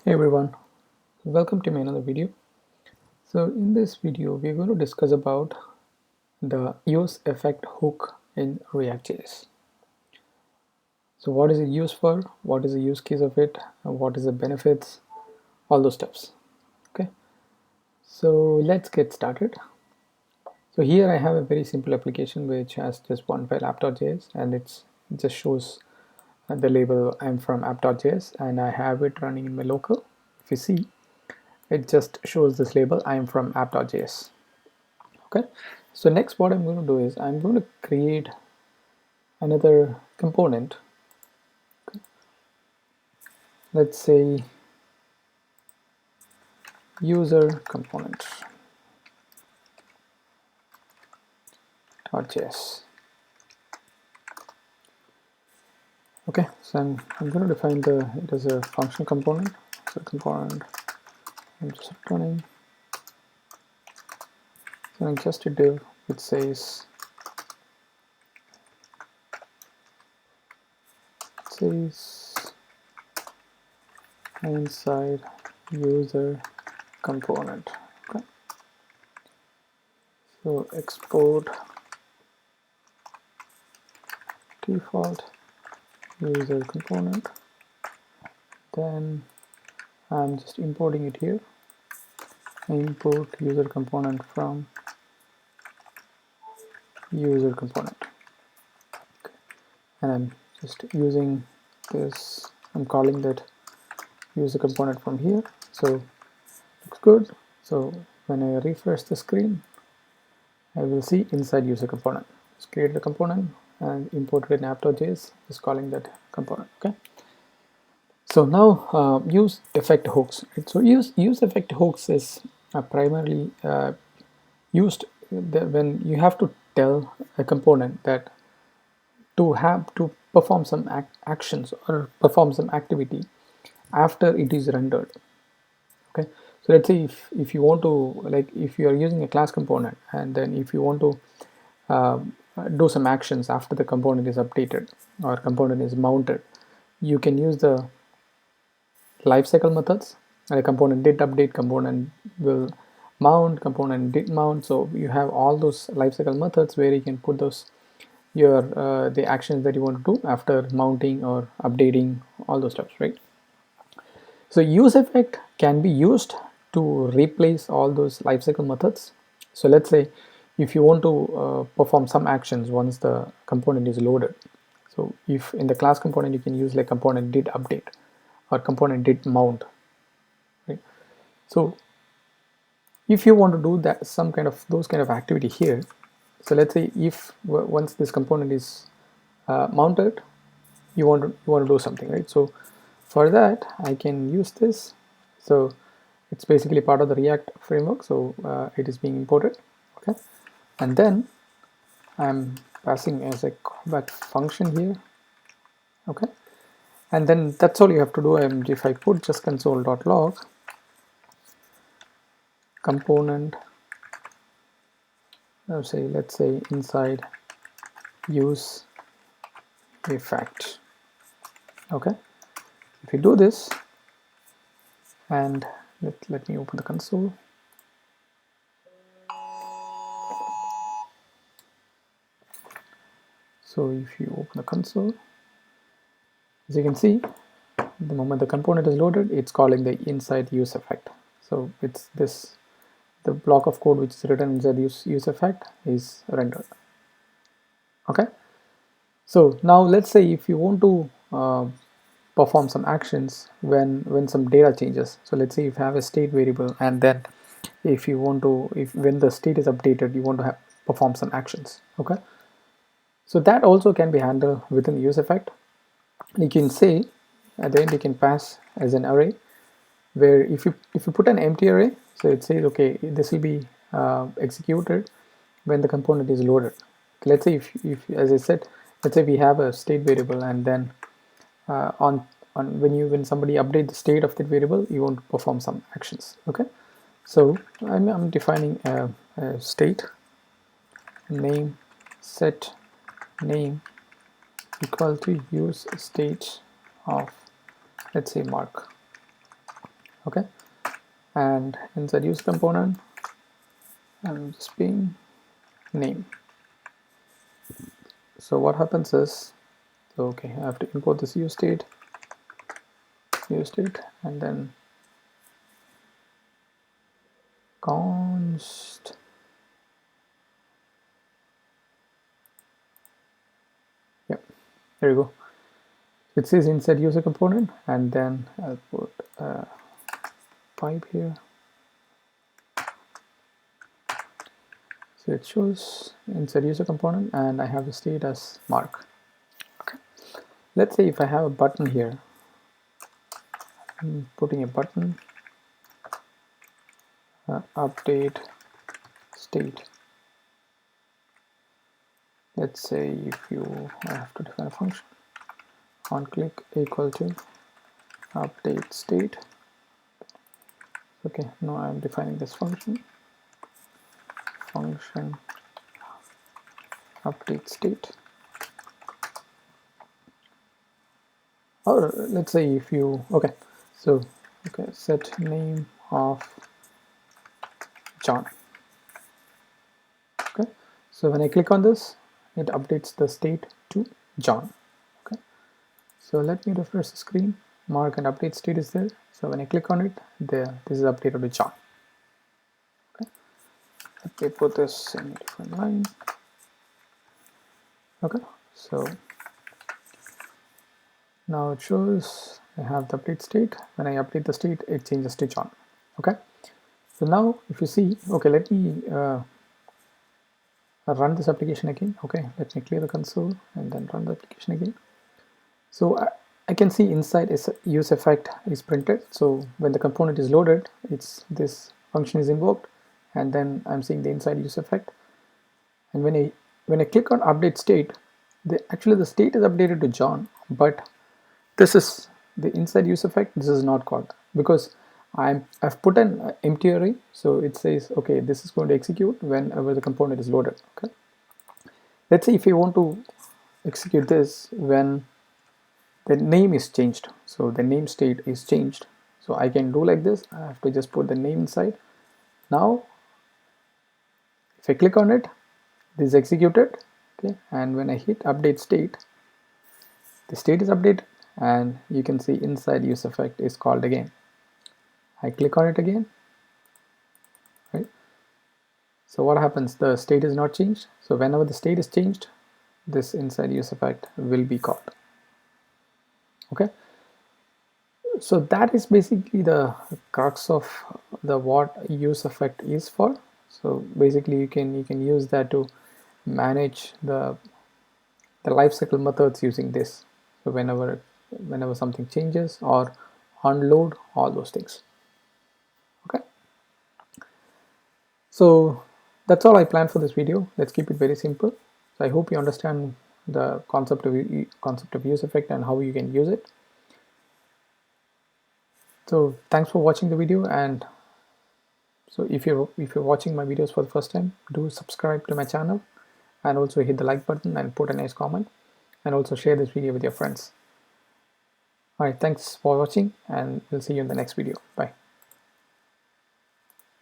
Hey everyone, welcome to my another video. So in this video we're going to discuss about the use effect hook in React.js. So what is it used for, what is the use case of it, and what is the benefits, all those stuffs. Okay, so let's get started. So here I have a very simple application which has just one file app.js, and it just shows the label I'm from app.js, and I have it running in my local. If you see, it just shows this label I'm from app.js. Okay, so next what I'm going to do is I'm going to create another component. Okay. Let's say user component .js. Okay, so I'm going to define it as a function component. So component, I'm just returning, so just a div which says inside user component. Okay, so export default user component, then I'm just importing it here. Import user component from user component. Okay. And I'm just using this, I'm calling that user component from here. So looks good. So when I refresh the screen, I will see inside user component. Just create the component and import it in app.js, just calling that component. Okay. So now use effect hooks. Right? So use effect hooks is primarily used when you have to tell a component that to perform some actions or perform some activity after it is rendered. Okay, so let's say if you want to, like, if you are using a class component, and then if you want to do some actions after the component is updated or component is mounted, you can use the lifecycle methods. And a component did update, component will mount, component did mount. So you have all those lifecycle methods where you can put those your the actions that you want to do after mounting or updating, all those steps, right? So use effect can be used to replace all those lifecycle methods. So let's say if you want to perform some actions once the component is loaded. So if in the class component you can use like component did update or component did mount, right? So if you want to do that, some kind of those kind of activity here, so let's say if once this component is mounted, you want to do something, right? So for that I can use this. So it's basically part of the React framework, so it is being imported. Okay, and then I'm passing as a callback function here. Okay, and then that's all you have to do. If I put just console.log component, let's say inside use effect. Okay, if you do this, and let me open the console. So if you open the console, as you can see, the moment the component is loaded, it's calling the inside use effect. So it's this, the block of code which is written inside use effect is rendered. Okay, so now let's say if you want to perform some actions when some data changes. So let's say if you have a state variable, and then if you want to, if when the state is updated, you want to perform some actions. Okay, so that also can be handled within the use effect. You can say at the end you can pass as an array, where if you put an empty array, so it says okay, this will be executed when the component is loaded. Let's say if as I said, let's say we have a state variable, and then on when somebody updates the state of that variable, you want to perform some actions. Okay, so I'm defining a state name set name equal to use state of, let's say, mark. Okay, and inside use component, I'm just being name. So what happens is, okay, I have to import this use state, and then const. Yep, there you go. It says inside user component, and then I'll put a pipe here. So it shows inside user component, and I have the state as mark. Okay. Let's say if I have a button here, I'm putting a button, update state. Let's say if I have to define a function, on click equal to update state. Okay, now I'm defining this function update state. Or let's say if you, okay, so okay, set name of John. Okay, so when I click on this, it updates the state to John. Okay, so let me refresh the screen. Mark and update state is there. So when I click on it, this is updated to John. Okay, let me put this in a different line. Okay, so now it shows I have the update state. When I update the state, it changes to John. Okay, so now if you see, okay, let me run this application again. Okay, let me clear the console and then run the application again. So I can see inside is useEffect is printed. So when the component is loaded, this function is invoked, and then I'm seeing the inside useEffect. And when I click on update state, actually the state is updated to John, but this is the inside useEffect. This is not called because I've put an empty array, so it says okay, this is going to execute whenever the component is loaded. Okay, let's say if you want to execute this when the name is changed, so the name state is changed, so I can do like this. I have to just put the name inside. Now if I click on it, this is executed. Okay, and when I hit update state, the state is updated, and you can see inside useEffect is called again. I click on it again, right? So what happens? The state is not changed. So whenever the state is changed, this inside useEffect will be called. Okay, so that is basically the crux of the what useEffect is for. So basically you can use that to manage the lifecycle methods using this. So whenever something changes or unload, all those things. Okay, so that's all I planned for this video. Let's keep it very simple. So I hope you understand the concept of useEffect and how you can use it. So thanks for watching the video, and so if you're watching my videos for the first time, do subscribe to my channel, and also hit the like button and put a nice comment, and also share this video with your friends. Alright, thanks for watching, and we'll see you in the next video. Bye.